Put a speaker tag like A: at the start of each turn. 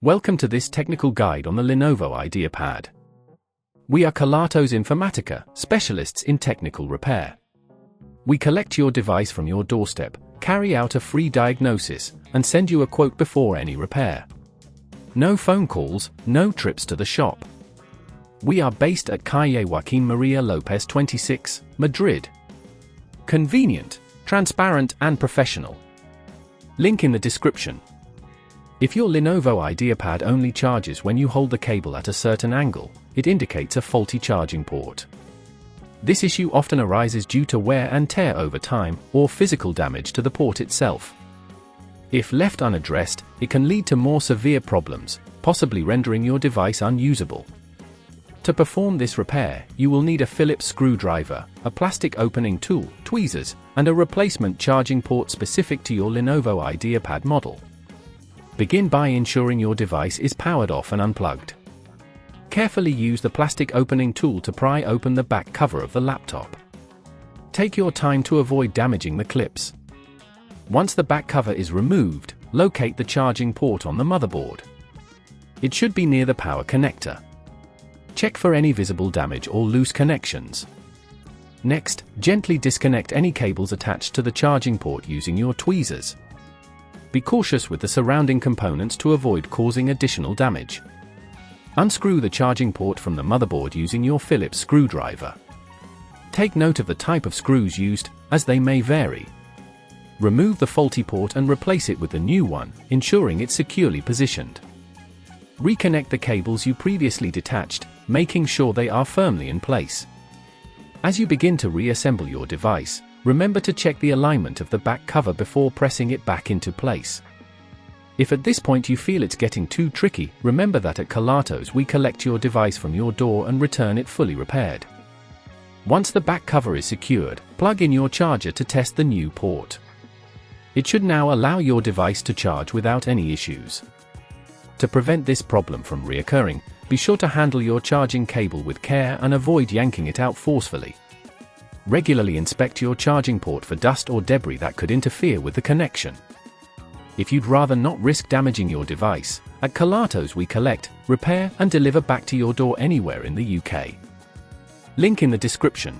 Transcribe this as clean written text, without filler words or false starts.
A: Welcome to this technical guide on the Lenovo Ideapad. We are Kelatos Informatica, specialists in technical repair. We collect your device from your doorstep, carry out a free diagnosis, and send you a quote before any repair. No phone calls, no trips to the shop. We are based at Calle Joaquín María López 26, Madrid. Convenient, transparent and professional. Link in the description. If your Lenovo Ideapad only charges when you hold the cable at a certain angle, it indicates a faulty charging port. This issue often arises due to wear and tear over time, or physical damage to the port itself. If left unaddressed, it can lead to more severe problems, possibly rendering your device unusable. To perform this repair, you will need a Phillips screwdriver, a plastic opening tool, tweezers, and a replacement charging port specific to your Lenovo Ideapad model. Begin by ensuring your device is powered off and unplugged. Carefully use the plastic opening tool to pry open the back cover of the laptop. Take your time to avoid damaging the clips. Once the back cover is removed, locate the charging port on the motherboard. It should be near the power connector. Check for any visible damage or loose connections. Next, gently disconnect any cables attached to the charging port using your tweezers. Be cautious with the surrounding components to avoid causing additional damage. Unscrew the charging port from the motherboard using your Phillips screwdriver. Take note of the type of screws used, as they may vary. Remove the faulty port and replace it with the new one, ensuring it's securely positioned. Reconnect the cables you previously detached, making sure they are firmly in place. As you begin to reassemble your device, remember to check the alignment of the back cover before pressing it back into place. If at this point you feel it's getting too tricky, remember that at Kelatos we collect your device from your door and return it fully repaired. Once the back cover is secured, plug in your charger to test the new port. It should now allow your device to charge without any issues. To prevent this problem from reoccurring, be sure to handle your charging cable with care and avoid yanking it out forcefully. Regularly inspect your charging port for dust or debris that could interfere with the connection. If you'd rather not risk damaging your device, at Kelatos we collect, repair and deliver back to your door anywhere in the UK. Link in the description.